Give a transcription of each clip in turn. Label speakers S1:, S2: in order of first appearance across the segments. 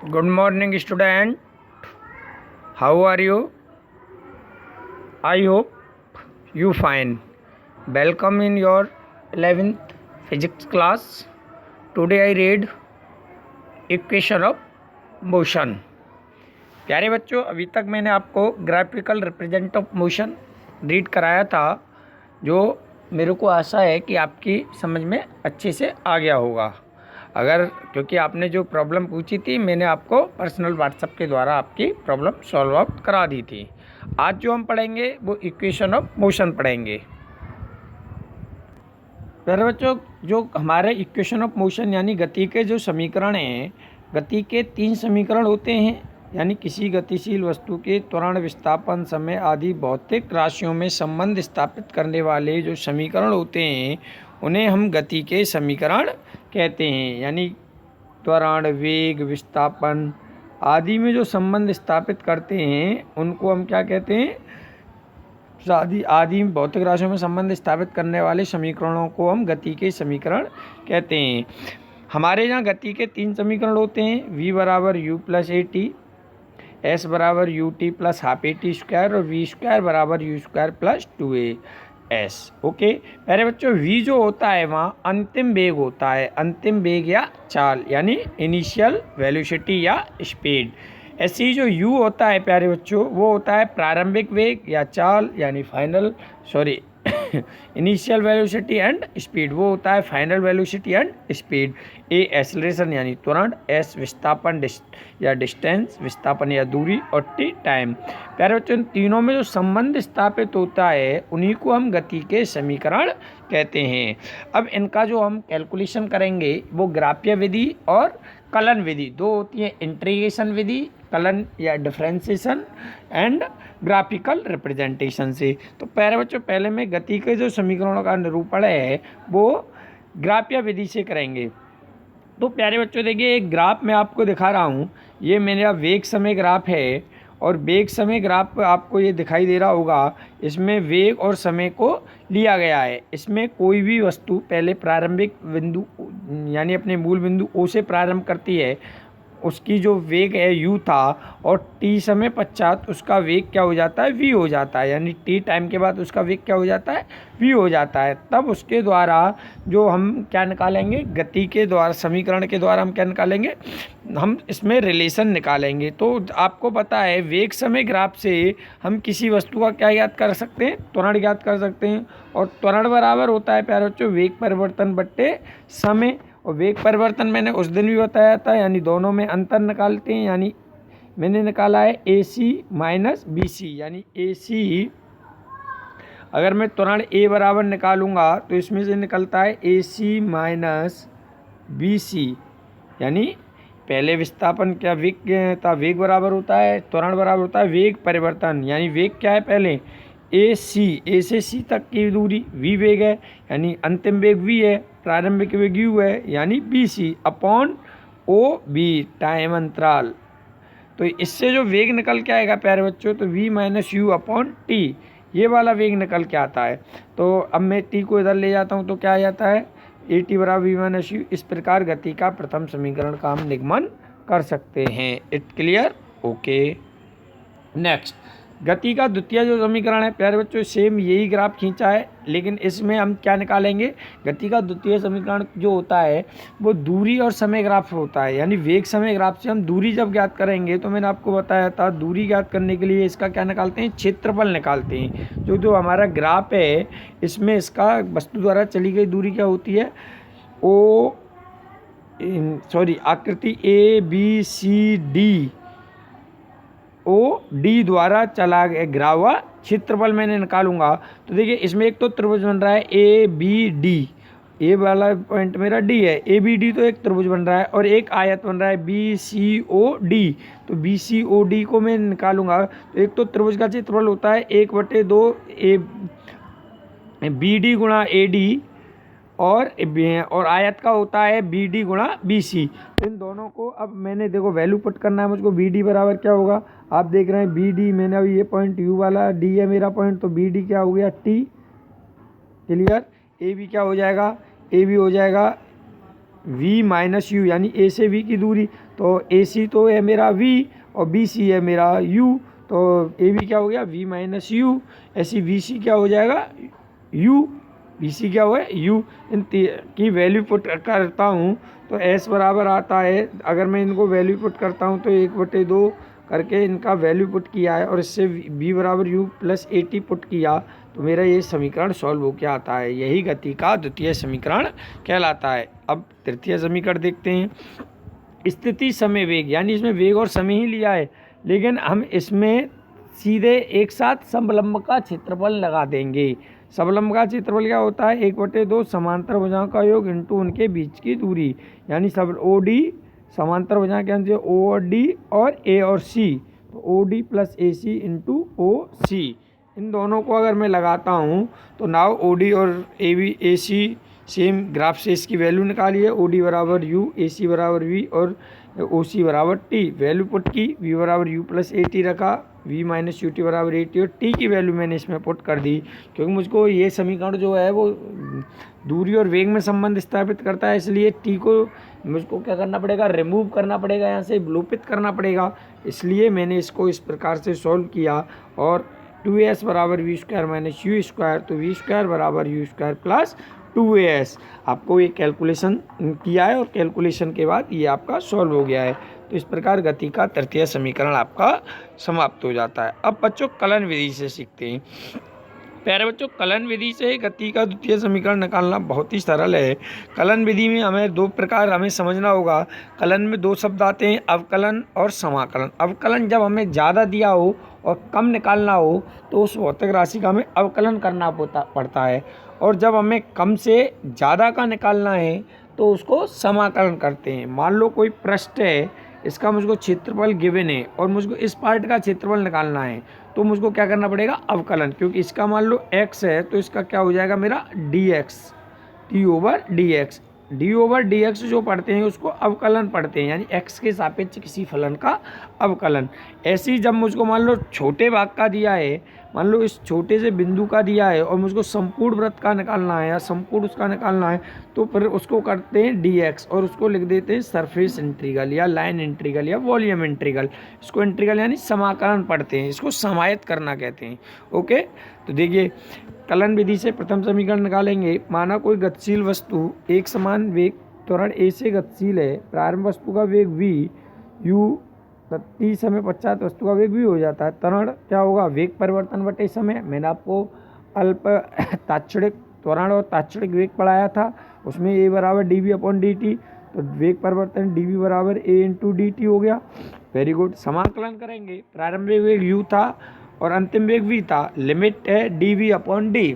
S1: Good morning, student. How are you? I hope you fine. Welcome in your 11th physics class. Today I read equation of motion. प्यारे बच्चों, अभी तक मैंने आपको graphical represent of motion read कराया था, जो मेरे को आशा है कि आपकी समझ में अच्छे से आ गया होगा। अगर क्योंकि आपने जो प्रॉब्लम पूछी थी, मैंने आपको पर्सनल व्हाट्सएप के द्वारा आपकी प्रॉब्लम सॉल्व आउट करा दी थी। आज जो हम पढ़ेंगे वो इक्वेशन ऑफ मोशन पढ़ेंगे। प्यारे बच्चों, जो हमारे इक्वेशन ऑफ मोशन यानी गति के जो समीकरण हैं, गति के 3 समीकरण होते हैं। यानी किसी गतिशील वस्तु के त्वरण, विस्थापन, समय आदि भौतिक राशियों में संबंध स्थापित करने वाले जो समीकरण होते हैं, उन्हें हम गति के समीकरण कहते हैं। यानी त्वरण, वेग, विस्थापन आदि में जो संबंध स्थापित करते हैं, उनको हम क्या कहते हैं? आदि भौतिक राशियों में संबंध स्थापित करने वाले समीकरणों को हम गति के समीकरण कहते हैं। हमारे यहाँ गति के 3 समीकरण होते हैं। v बराबर u plus a t, s बराबर u t plus half a t square और वी स्क्वायर बराबर u square plus 2a s. Okay, पहले बच्चों v जो होता है वहाँ अंतिम वेग होता है, अंतिम वेग या चाल यानी इनिशियल वेलोसिटी या स्पीड। ऐसे ही जो u होता है प्यारे बच्चों, वो होता है प्रारंभिक वेग या चाल यानी इनिशियल वेलोसिटी एंड स्पीड, वो होता है final velocity and speed. A acceleration यानी त्वरण, एस विस्थापन या डिस्टेंस, विस्थापन या दूरी, और टी टाइम। प्यारे बच्चों, इन तीनों में जो संबंध स्थापित होता है उन्हीं को हम गति के समीकरण कहते हैं। अब इनका जो हम कैलकुलेशन करेंगे वो ग्राफीय विधि और कलन विधि दो होती है। इंटीग्रेशन विधि, कलन या डिफरेंशिएशन, एंड ग्राफिकल रिप्रेजेंटेशन से। तो प्यारे बच्चों, पहले मैं गति के जो समीकरणों का निरूपण है वो ग्राफीय विधि से करेंगे। तो प्यारे बच्चों देखिए, एक ग्राफ मैं आपको दिखा रहा हूँ। ये मेरा वेग समय ग्राफ है और वेग समय ग्राफ आपको ये दिखाई दे रहा होगा। इसमें वेग और समय को लिया गया है। इसमें कोई भी वस्तु पहले प्रारंभिक बिंदु यानी अपने मूल बिंदु ओ से प्रारंभ करती है, उसकी जो वेग है u था, और t समय पश्चात उसका वेग क्या हो जाता है? v हो जाता है। यानी t टाइम के बाद उसका वेग क्या हो जाता है? v हो जाता है। तब उसके द्वारा जो हम क्या निकालेंगे, गति के द्वारा समीकरण के द्वारा हम क्या निकालेंगे? हम इसमें रिलेशन निकालेंगे। तो आपको पता है वेग समय ग्राफ से हम किसी वस्तु का क्या ज्ञात कर सकते हैं? त्वरण ज्ञात कर सकते हैं। और त्वरण बराबर होता है प्यारे बच्चों वेग परिवर्तन बट्टे समय। और वेग परिवर्तन मैंने उस दिन भी बताया था, यानी दोनों में अंतर निकालते हैं। यानी मैंने निकाला है AC माइनस BC, यानी AC अगर मैं त्वरण A बराबर निकालूंगा तो इसमें से निकलता है AC माइनस BC। यानी पहले विस्थापन क्या वेग था, वेग बराबर होता है त्वरण बराबर होता है वेग परिवर्तन। यानी वेग क्या है? पहले A से C तक की दूरी v वेग है, यानी अंतिम वेग v है, प्रारंभिक वेग u है, यानी BC अपॉन OB टाइम अंतराल। तो इससे जो वेग निकल के आएगा प्यारे बच्चों, तो v minus you upon T, ये वाला वेग निकल के आता है। तो अब मैं t को इधर ले जाता हूँ तो क्या आ जाता है? AT बराबर v माइनस यू। इस प्रकार गति का प्रथम समीकरण का हम निगमन कर सकते हैं। It clear? ओके। नेक्स्ट, गति का द्वितीय जो समीकरण है प्यारे बच्चों, सेम यही ग्राफ खींचा है, लेकिन इसमें हम क्या निकालेंगे? गति का द्वितीय समीकरण जो होता है वो दूरी और समय ग्राफ होता है। यानी वेग समय ग्राफ से हम दूरी जब ज्ञात करेंगे, तो मैंने आपको बताया था दूरी ज्ञात करने के लिए इसका क्या निकालते हैं? क्षेत्रफल निकालते हैं। जो हमारा ग्राफ है इसमें इसका वस्तु द्वारा चली गई दूरी क्या होती है? आकृति ABCD OD द्वारा चला गिरा हुआ क्षेत्रफल मैंने निकालूंगा। तो देखिए, इसमें एक तो त्रिभुज बन रहा है ABD, ए वाला पॉइंट मेरा D है, ABD तो एक त्रिभुज बन रहा है, और एक आयत बन रहा है BCOD। तो BCOD को मैं निकालूंगा तो एक तो त्रिभुज का क्षेत्रफल होता है 1/2 BD गुणा AD, और आयत का होता है BD गुणा BC। इन दोनों को अब मैंने देखो वैल्यू पुट करना है मुझको। BD बराबर क्या होगा? आप देख रहे हैं BD, मैंने अभी ये पॉइंट U वाला D है मेरा पॉइंट, तो BD क्या हो गया? T। क्लियर? AB क्या हो जाएगा? AB हो जाएगा v माइनस यू यानी a से v की दूरी, तो AC तो है मेरा v और BC है मेरा u, तो AB क्या हो गया v माइनस यू, ऐसी BC क्या हो जाएगा u, BC क्या हुआ है u। इन की वैल्यू पुट करता हूँ तो S बराबर आता है, अगर मैं इनको वैल्यू पुट करता हूँ तो 1/2 करके इनका वैल्यू पुट किया है और इससे b बराबर u प्लस AT पुट किया, तो मेरा ये समीकरण सॉल्व हो क्या आता है, यही गति का द्वितीय समीकरण कहलाता है। अब तृतीय समीकरण देखते हैं। स्थिति समय वेग, यानी इसमें वेग और समय ही लिया है, लेकिन हम इसमें सीधे एक साथ समलंब का क्षेत्रफल लगा देंगे। समलंब का क्षेत्रफल क्या होता है, 1/2 समांतर भुजाओं का योग इंटू उनके बीच की दूरी, यानी सब OD समांतर भुजाएं क्या होती है OD और A और C, तो OD plus AC into OC, इन दोनों को अगर मैं लगाता हूँ तो नाउ OD और AC सेम ग्राफ से इसकी वैल्यू निकालिए, OD बराबर U, AC बराबर V और OC बराबर T, वैल्यू पुट की, V बराबर U प्लस AT रखा, V माइनस UT बराबर AT और T की वैल्यू मैंने इसमें पुट कर दी, क्योंकि मुझको ये समीकरण जो है वो दूरी और वेग में संबंध स्थापित करता है, इसलिए T को मुझको क्या करना पड़ेगा, रिमूव करना पड़ेगा, यहाँ से विलोपित करना पड़ेगा, इसलिए मैंने इसको इस प्रकार से सॉल्व किया। और 2s बराबर v square minus u square, तो वी स्क्वायर बराबर यू स्क्वायर प्लस 2as, आपको ये कैलकुलेशन किया है और कैलकुलेशन के बाद ये आपका सॉल्व हो गया है। तो इस प्रकार गति का तृतीय समीकरण आपका समाप्त हो जाता है। अब बच्चों कलन विधि से सीखते हैं। प्यारे बच्चों, कलन विधि से गति का द्वितीय समीकरण निकालना बहुत ही सरल है। कलन विधि में हमें दो प्रकार हमें समझना होगा। कलन में दो शब्द आते हैं, अवकलन और समाकलन। अवकलन जब हमें ज़्यादा दिया हो और कम निकालना हो तो उस भौतिक राशि का हमें अवकलन करना पड़ता है, और जब हमें कम से ज़्यादा का निकालना है तो उसको समाकलन करते हैं। मान लो कोई पृष्ठ है, इसका मुझको क्षेत्रफल गिवन है और मुझको इस पार्ट का क्षेत्रफल निकालना है, तो मुझको क्या करना पड़ेगा, अवकलन, क्योंकि इसका मान लो x है तो इसका क्या हो जाएगा मेरा dx, D over D x जो पढ़ते हैं उसको अवकलन पढ़ते हैं, यानी x के सापेक्ष किसी फलन का अवकलन। ऐसे ही जब मुझको मान लो छोटे भाग का दिया है, मान लो इस छोटे से बिंदु का दिया है और मुझको संपूर्ण वृत्त का निकालना है या संपूर्ण उसका निकालना है, तो फिर उसको करते हैं dx और उसको लिख देते हैं सरफेस इंटीग्रल या लाइन इंटीग्रल या वॉल्यूम इंटीग्रल। इसको इंटीग्रल यानी समाकलन पढ़ते हैं, इसको समायत करना कहते हैं। ओके, तो देखिए कलन विधि से प्रथम समीकरण निकालेंगे। माना कोई गतिशील वस्तु एक समान वेग त्वरण a से गतिशील है, प्रारंभ वस्तु का वेग v, u t समय पश्चात वस्तु का वेग v हो जाता है। त्वरण क्या होगा, वेग परिवर्तन बटे समय। मैंने आपको अल्प तात्क्षणिक त्वरण और तात्क्षणिक वेग पढ़ाया था, उसमें a बराबर dv अपॉन dt, तो वेग परिवर्तन dv बराबर a इंटू dt हो गया। Very good. समाकलन करेंगे, प्रारंभिक वेग u था और अंतिम वेग v था, लिमिट है dv अपॉन d,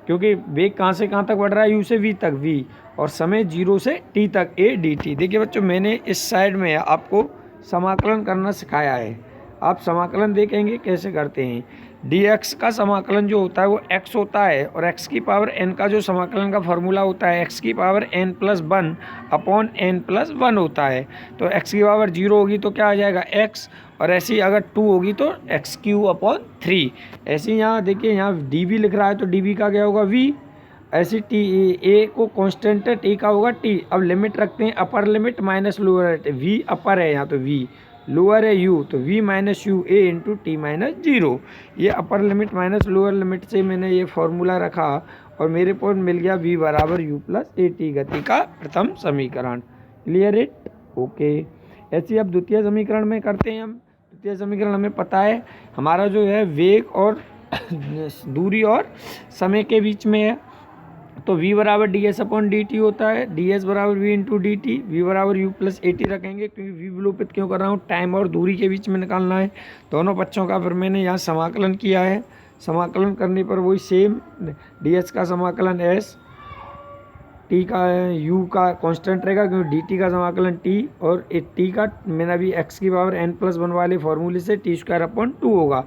S1: क्योंकि वेग कहाँ से कहाँ तक बढ़ रहा है, u से v तक v, और समय 0 से t तक a dt। देखिए बच्चों, मैंने इस साइड में आपको समाकलन करना सिखाया है, आप समाकलन देखेंगे कैसे करते हैं। dx का समाकलन जो होता है वो x होता है, और x की पावर n का जो समाकलन का फॉर्मूला होता है x की power n plus 1 upon n plus 1 होता है। तो x की पावर 0 होगी तो क्या आ जाएगा x, और ऐसी अगर 2 होगी तो एक्स क्यू अपॉन 3। ऐसे यहाँ देखिए, यहाँ dv लिख रहा है तो dv का क्या होगा v, ऐसी टी ए को कांस्टेंट है, टी का होगा टी। अब लिमिट रखते हैं, upper limit minus lower, v अपर है यहाँ तो v, लोअर है u, तो v minus U A into T minus 0। ये upper limit minus lower limit से मैंने ये फॉर्मूला रखा और मेरे को मिल गया v बराबर u प्लस ए टी, गति का प्रथम समीकरण। Clear it? ओके। ऐसे अब द्वितीय समीकरण में करते हैं हम। द्वितीय समीकरण हमें पता है हमारा जो है वेग और दूरी और समय के बीच में है, तो v बराबर d s upon d t होता है, डी एस बराबर v into d t, v बराबर यू प्लस ए टी रखेंगे, क्योंकि v विलोपित क्यों कर रहा हूँ, टाइम और दूरी के बीच में निकालना है दोनों पक्षों का। फिर मैंने यहाँ समाकलन किया है, समाकलन करने पर वही सेम डी एस का समाकलन एस, टी का यू का कांस्टेंट रहेगा क्योंकि डी टी का समाकलन टी, और टी का मैंने अभी एक्स की पावर एन प्लस 1 वाले फॉर्मूले से टी स्क्वायर अपॉन 2 होगा।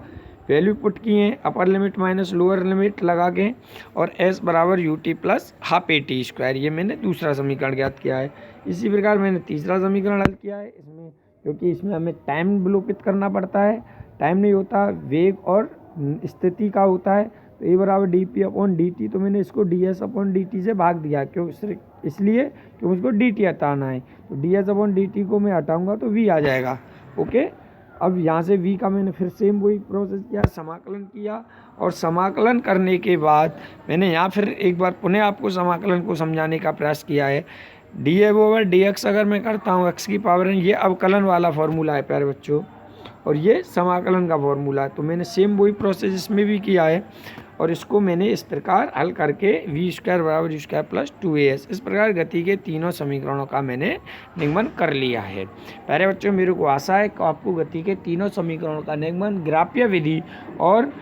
S1: वैल्यू पुट किए हैं, upper limit minus lower limit लगा के, और s बराबर u t plus half a t square, ये मैंने दूसरा समीकरण ज्ञात किया है। इसी प्रकार मैंने तीसरा समीकरण हल किया है इसमें, क्योंकि इसमें हमें टाइम विलोपित करना पड़ता है, टाइम नहीं होता, वेग और स्थिति का होता है, तो ए बराबर D P upon d T, तो मैंने इसको D s upon d T से भाग दिया, क्यों? इसलिए कि मुझको डी टी हटाना है। तो D s upon d T को मैं हटाऊँगा तो वी आ जाएगा। ओके, अब यहाँ से v का मैंने फिर सेम वही प्रोसेस किया, समाकलन किया, और समाकलन करने के बाद मैंने यहाँ फिर एक बार पुनः आपको समाकलन को समझाने का प्रयास किया है। D A over D x अगर मैं करता हूँ x की पावर n, ये अवकलन वाला फॉर्मूला है प्यारे बच्चों, और ये समाकलन का फॉर्मूला है। तो मैंने सेम वही प्रोसेस इसमें भी किया है, और इसको मैंने इस प्रकार हल करके वी स्क्वायर बराबर यू स्क्वायर प्लस 2as, इस प्रकार गति के तीनों समीकरणों का मैंने निगमन कर लिया है। प्यारे बच्चों, मेरे को आशा है कि आपको गति के तीनों समीकरणों का निगमन ग्राफ्य विधि और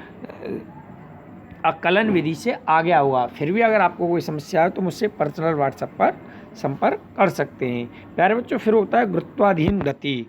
S1: अकलन विधि से आ गया हुआ। फिर भी अगर आपको कोई समस्या है तो मुझसे पर्सनल व्हाट्सएप पर संपर्क कर सकते हैं। प्यारे बच्चों, फिर होता है गुरुत्वाधीन गति।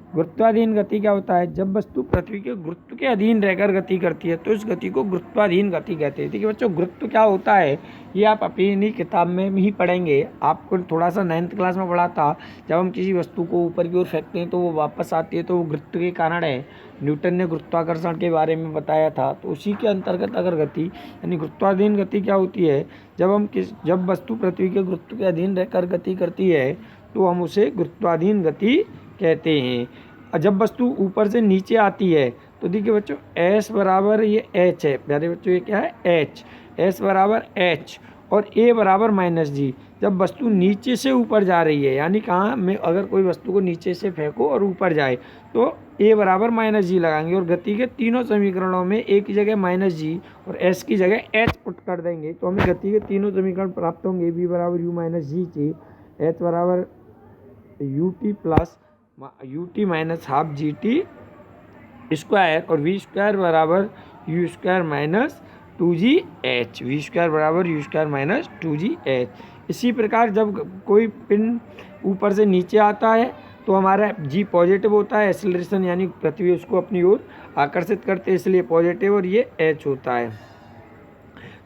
S1: गुरुत्वाधीन गति क्या होता है? जब वस्तु पृथ्वी के गुरुत्व के अधीन रहकर गति करती है तो इस गति को गुरुत्वाधीन गति कहते हैं। देखिए बच्चों, गुरुत्व क्या होता है ये आप अपनी किताब में ही पढ़ेंगे। आपको थोड़ा सा 9th क्लास में पढ़ा था, जब हम किसी वस्तु को ऊपर की ओर फेंकते हैं तो वो वापस आती है, तो वो गुरुत्व के कारण है। न्यूटन ने गुरुत्वाकर्षण के बारे में बताया था, तो उसी के अंतर्गत अगर गति यानी गुरुत्वाधीन गति क्या होती है? जब वस्तु पृथ्वी के गुरुत्व के अधीन रहकर गति करती है तो हम उसे गुरुत्वाधीन गति कहते हैं। और जब वस्तु ऊपर से नीचे आती है तो देखिए बच्चों, एस बराबर ये एच है। प्यारे बच्चों, ये क्या है? एच। एस बराबर एच और ए बराबर माइनस जी। जब वस्तु नीचे से ऊपर जा रही है, यानी कहाँ में अगर कोई वस्तु को नीचे से फेंको और ऊपर जाए तो ए बराबर माइनस जी लगाएंगे, और गति के तीनों समीकरणों में ए की जगह माइनस जी और एस की जगह एच पुट कर देंगे, तो हमें गति के तीनों समीकरण प्राप्त होंगे। बी बराबर u minus g t, h बराबर u t plus u t minus half g t square, और वी स्क्वायर बराबर u square minus 2gh। V square बराबर यू स्क्वायर माइनस 2gh। इसी प्रकार जब कोई पिंड ऊपर से नीचे आता है तो हमारा g पॉजिटिव होता है, एक्सेलरेशन यानी पृथ्वी उसको अपनी ओर आकर्षित करते हैं, इसलिए पॉजिटिव, और ये h होता है।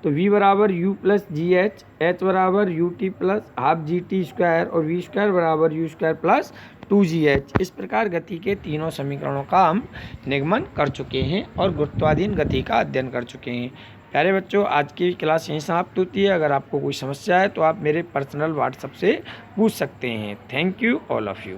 S1: तो v बराबर u plus g h, h बराबर u t plus half g t square, और वी स्क्वायर बराबर यू स्क्वायर प्लस 2gh। इस प्रकार गति के तीनों समीकरणों का हम निगमन कर चुके हैं और गुरुत्वाधीन गति का अध्ययन कर चुके हैं। प्यारे बच्चों, आज की क्लास यहीं समाप्त होती है। अगर आपको कोई समस्या है तो आप मेरे पर्सनल व्हाट्सएप से पूछ सकते हैं। Thank you all of you.